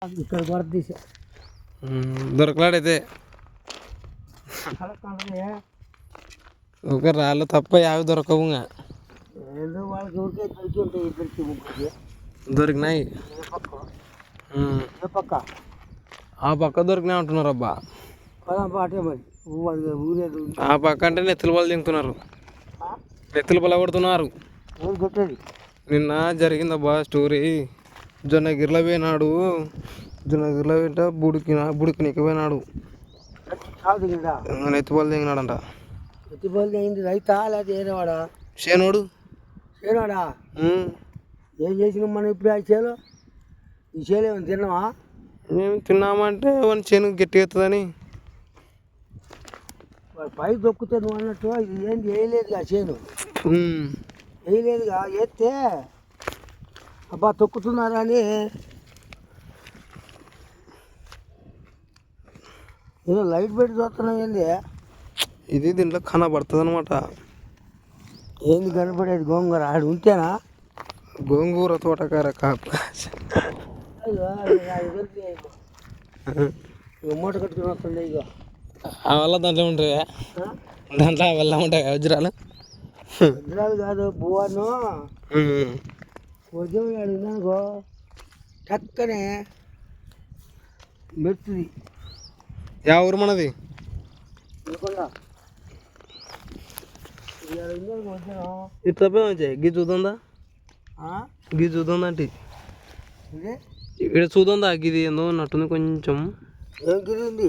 ఇక్కడ దొరకదీసా దొరకలాడైతే ఒక రాళ్ళు తప్ప యావి దొరకవు. ఏదో వాళ్ళకి ఊరికే దొరికి ఉంటాయి. ఇద్దరికి ముగ్గురికి దొరికినాయి. పక్క ఆ పక్క దొరికినాయి అంటున్నారు. అబ్బా అటే మరి ఊరేది ఆ పక్క అంటే నెత్తుల పొల దింకుతున్నారు, నెత్తుల పొల కొడుతున్నారు. కొట్టేది నిన్న జరిగిందబ్బా స్టోరీ. జొన్నగిరిలో పోయినాడు, జొన్నగిరిలో వెంట బుడికి పోయినాడు. నెత్తిపోలు దిగినాడంట. నెత్తిపోలు దిగింది రైతా లేదా ఏరేవాడా? శేనోడు. శేనోడా? ఏం చేసినాం మనం ఇప్పుడు? ఆ చేలో ఈ చేలో ఏమైనా తిన్నావా? మేము తిన్నామంటే వన్ చేను గట్టిగా ఎత్తుందని వాడు పై దొక్కుతే నువ్వు అన్నట్టు ఇది ఏంటి వేయలేదుగా చేను, వేయలేదుగా. వేస్తే అబ్బా తొక్కుతున్నారా అని ఏదో లైట్ పెట్టి చూస్తున్నావు. ఏంది ఇది దీంట్లో కనబడుతుంది అనమాట. ఏంది కనపడేది? గోంగూర ఆడు ఉంటేనా? గోంగూర తోటకార కాపు మూట కట్టుకుని వస్తుంది. ఇక ఆ వల్ల దాంట్లో ఉంటాయి, దాంట్లో వల్ల ఉంటాయి వజ్రాలు. వజ్రాలు కాదు, బువ్వను వజ్రం అడిగినానుకో చక్కనే మెత్తుది. యా ఊరు మనది? ఇట్లా వచ్చాయి గీ చూద్దా, గీ చూద్దాంటే ఇక్కడ చూద్దా. గిది ఏందో నట్టుంది కొంచెం. ఏం గిరి ఉంది?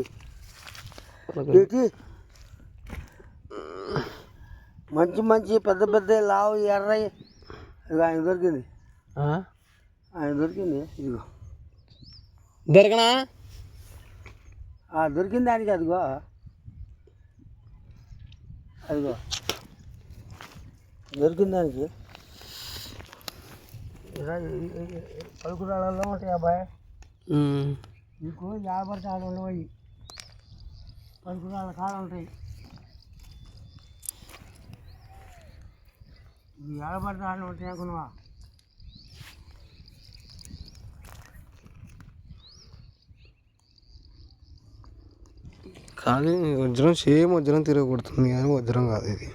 మంచి మంచి పెద్ద పెద్ద లావు ఎర్రయి ఆయన దొరికింది. ఆయన దొరికింది. ఇదిగో దొరకనా? దొరికింది దానికి. అదిగో అదిగో దొరికింది దానికి. పలుకురాళ్ళలో ఉంటాయి అబ్బాయి. నీకు యాభై కాడ ఉండవు, పలుకురాళ్ళ కాడ ఉంటాయి. ఏడబడితే ఆడ ఉంటాయి అనుకున్నావా? కానీ వజ్రం సేమ్ వజ్రం తిరగబడుతుంది, కానీ వజ్రం కాదు ఇది.